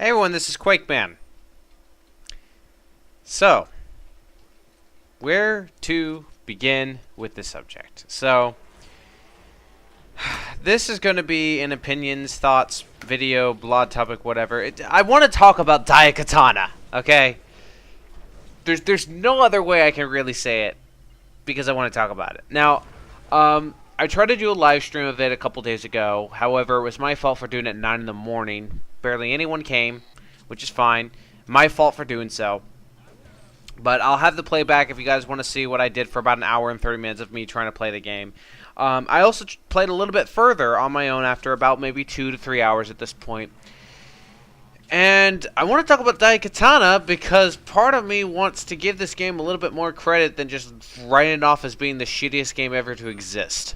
Hey everyone, this is QuakeMan. So, where to begin with this subject? So, this is going to be an opinions, thoughts, video, blog topic, whatever. I want to talk about Daikatana, okay? There's no other way I can really say it because I want to talk about it. Now, I tried to do a live stream of it a couple days ago. However, it was my fault for doing it at 9 in the morning. Barely anyone came, which is fine. My fault for doing so. But I'll have the playback if you guys want to see what I did for about an hour and 30 minutes of me trying to play the game. I also played a little bit further on my own after about maybe 2 to 3 hours at this point. And I want to talk about Daikatana because part of me wants to give this game a little bit more credit than just writing it off as being the shittiest game ever to exist.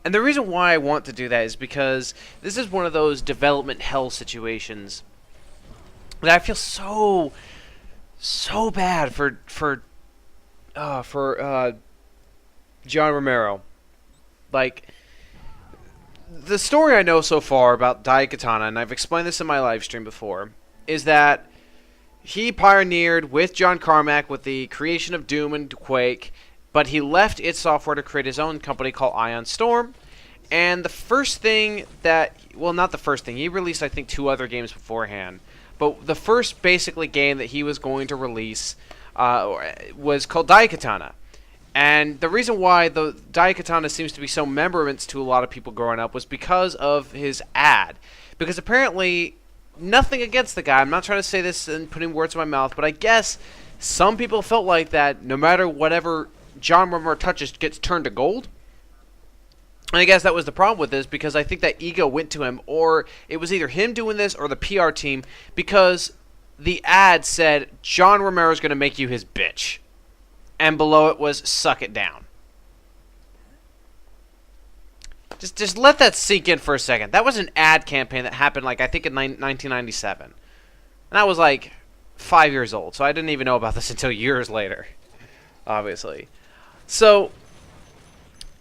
And the reason why I want to do that is because this is one of those development hell situations that I feel so bad for John Romero. Like, the story I know so far about Daikatana, and I've explained this in my live stream before, is that he pioneered with John Carmack with the creation of Doom and Quake, but he left id Software to create his own company called Ion Storm. And the first thing that, well, not the first thing, he released I think 2 other games beforehand, but the first basically game that he was going to release was called Daikatana. And the reason why the Daikatana seems to be so memorable to a lot of people growing up was because of his ad. Because apparently, nothing against the guy, I'm not trying to say this and putting words in my mouth, but I guess some people felt like that no matter whatever John Romero touches gets turned to gold. And I guess that was the problem with this, because I think that ego went to him, or it was either him doing this or the PR team, because the ad said, John Romero's going to make you his bitch. And below it was, suck it down. Just let that sink in for a second. That was an ad campaign that happened, like, I think in 1997. And I was, like, 5 years old, so I didn't even know about this until years later, obviously. So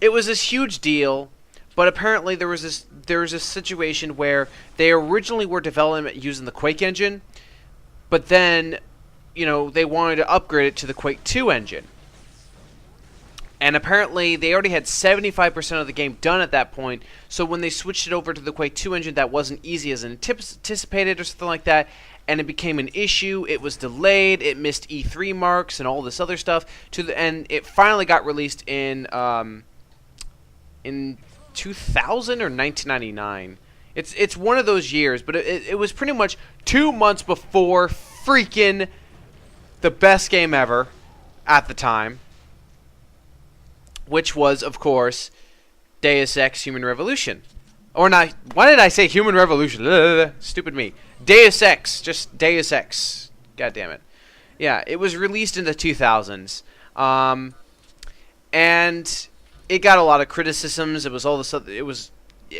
it was this huge deal, but apparently there was this situation where they originally were developing it using the Quake engine, but then, you know, they wanted to upgrade it to the Quake 2 engine. And apparently they already had 75% of the game done at that point, so when they switched it over to the Quake 2 engine, that wasn't easy as anticipated or something like that, and it became an issue. It was delayed, it missed E3 marks and all this other stuff, and it finally got released in 2000 or 1999. It's one of those years, but it was pretty much 2 months before freaking the best game ever at the time, which was, of course, Deus Ex Human Revolution. Or not, why did I say Human Revolution? Stupid me. Deus Ex, just Deus Ex. God damn it. Yeah, it was released in the 2000s. And it got a lot of criticisms. It was all this other,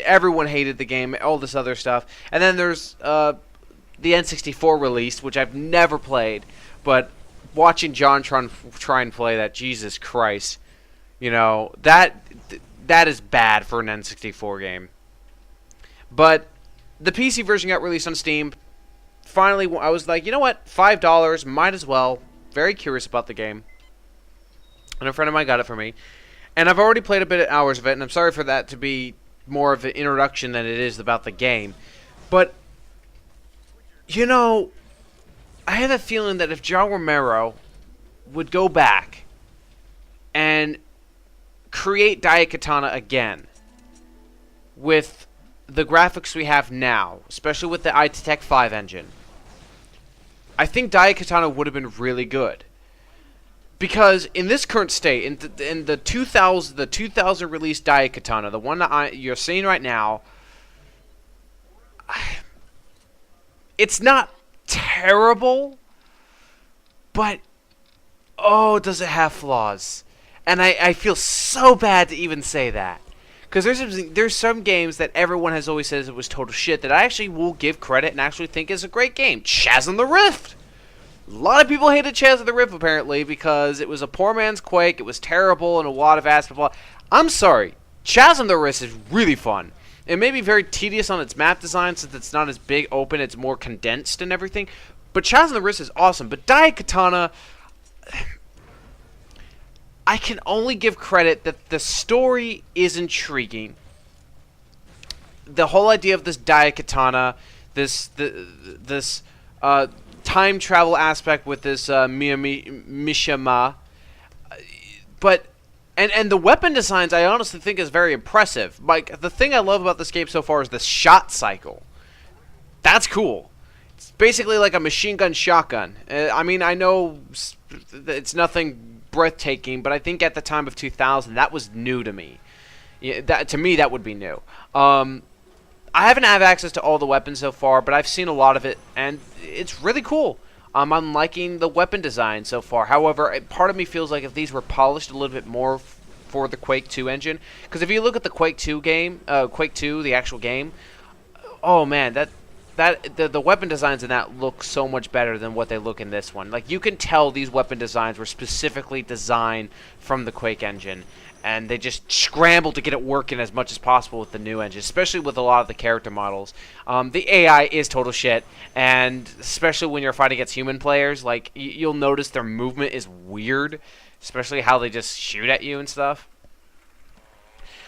everyone hated the game, all this other stuff. And then there's the N64 release, which I've never played, but watching John try and play that, Jesus Christ, you know, that is bad for an N64 game. But the PC version got released on Steam. Finally, I was like, you know what, $5, might as well. Very curious about the game. And a friend of mine got it for me. And I've already played a bit of hours of it, and I'm sorry for that to be more of an introduction than it is about the game. But, you know, I have a feeling that if John Romero would go back and create Daikatana again with the graphics we have now, especially with the iTech 5 engine, I think Daikatana would have been really good. Because in this current state, in the 2000 release Daikatana, the one that you're seeing right now, it's not terrible, but oh, does it have flaws? And I feel so bad to even say that, because there's some games that everyone has always said it was total shit that I actually will give credit and actually think is a great game. Chasm the Rift. A lot of people hated Chasm the Rift apparently because it was a poor man's Quake. It was terrible and a lot of ass. I'm sorry, Chasm the Rift is really fun. It may be very tedious on its map design since it's not as big open, it's more condensed and everything. But Chaz and the Wrist is awesome. But Daikatana, I can only give credit that the story is intriguing. The whole idea of this Daikatana, this time travel aspect with this Mishima, but and the weapon designs I honestly think is very impressive. Like, the thing I love about this game so far is the shot cycle. That's cool. It's basically like a machine gun shotgun. I mean, I know it's nothing breathtaking, but I think at the time of 2000 that was new to me. Yeah, to me that would be new. I haven't had access to all the weapons so far, but I've seen a lot of it, and it's really cool. I'm liking the weapon design so far. However, part of me feels like if these were polished a little bit more for the Quake 2 engine, because if you look at the Quake 2 game, Quake 2, the actual game, oh man, the weapon designs in that look so much better than what they look in this one. Like, you can tell these weapon designs were specifically designed from the Quake engine, and they just scrambled to get it working as much as possible with the new engine, especially with a lot of the character models. The AI is total shit, and especially when you're fighting against human players, like, you'll notice their movement is weird, especially how they just shoot at you and stuff.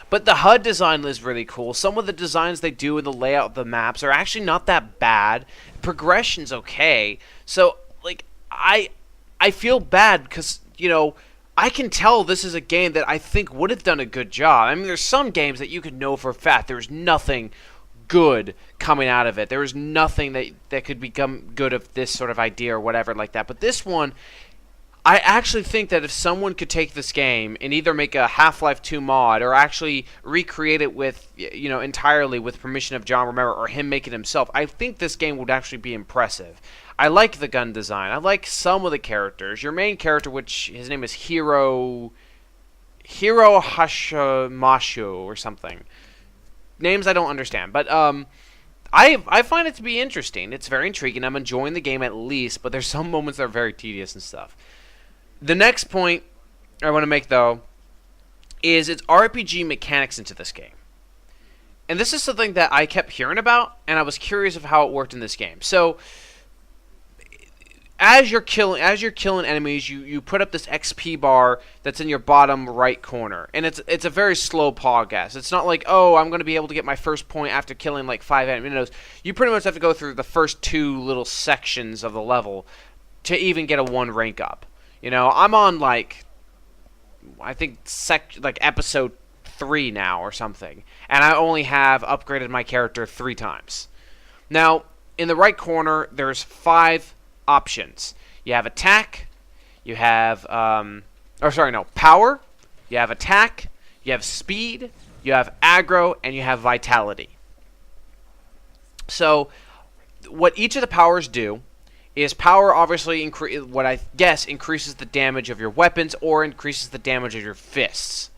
But the HUD design is really cool. Some of the designs they do in the layout of the maps are actually not that bad. Progression's okay. So, like, I feel bad because, you know, I can tell this is a game that I think would have done a good job. I mean, there's some games that you could know for a fact there's nothing good coming out of it. There was nothing that could become good of this sort of idea or whatever like that. But this one, I actually think that if someone could take this game and either make a Half-Life 2 mod or actually recreate it with, you know, entirely with permission of John Romero or him make it himself, I think this game would actually be impressive. I like the gun design. I like some of the characters. Your main character, which his name is Hiro Hashimashu or something. Names I don't understand, but I find it to be interesting. It's very intriguing. I'm enjoying the game at least, but there's some moments that are very tedious and stuff. The next point I want to make, though, is its RPG mechanics into this game. And this is something that I kept hearing about, and I was curious of how it worked in this game. So, as you're killing enemies, you put up this XP bar that's in your bottom right corner, and it's a very slow progress. It's not like, oh, I'm going to be able to get my first point after killing like 5 enemies. You pretty much have to go through the first 2 little sections of the level to even get a 1 rank up. You know, I'm on like, I think like episode 3 now or something, and I only have upgraded my character 3 times. Now, in the right corner, there's 5 options. You have attack, you have, power, you have attack, you have speed, you have aggro, and you have vitality. So, what each of the powers do is power obviously, what I guess, increases the damage of your weapons or increases the damage of your fists.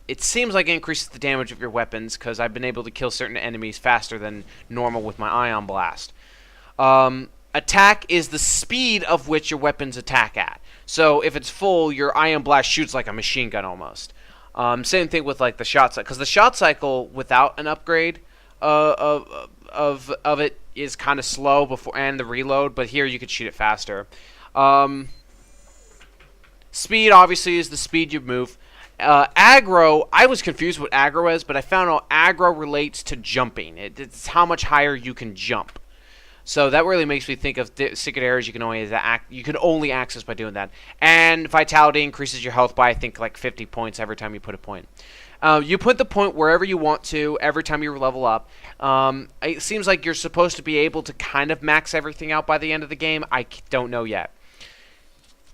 It seems like it increases the damage of your weapons because I've been able to kill certain enemies faster than normal with my Ion Blast. Attack is the speed of which your weapons attack at. So if it's full, your Ion Blast shoots like a machine gun almost. Same thing with like the shot cycle, because the shot cycle without an upgrade of it is kind of slow before and the reload, but here you could shoot it faster. Speed obviously is the speed you move. Aggro, I was confused what aggro is, but I found out aggro relates to jumping. It's how much higher you can jump. So that really makes me think of secret areas you can only access by doing that. And vitality increases your health by, I think, like 50 points every time you put a point. You put the point wherever you want to every time you level up. It seems like you're supposed to be able to kind of max everything out by the end of the game. I don't know yet.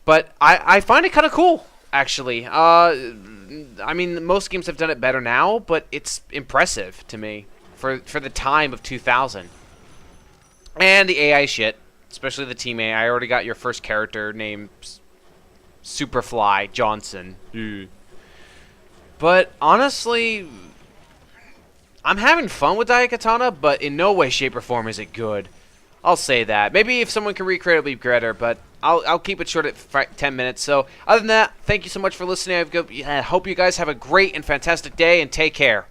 But I find it kind of cool, actually. I mean, most games have done it better now, but it's impressive to me for the time of 2000. And the AI shit, especially the team AI. I already got your first character named Superfly Johnson. But honestly, I'm having fun with Daikatana, but in no way, shape, or form is it good. I'll say that. Maybe if someone can recreate it, it'll be better, but I'll keep it short at 10 minutes. So other than that, thank you so much for listening. I hope you guys have a great and fantastic day, and take care.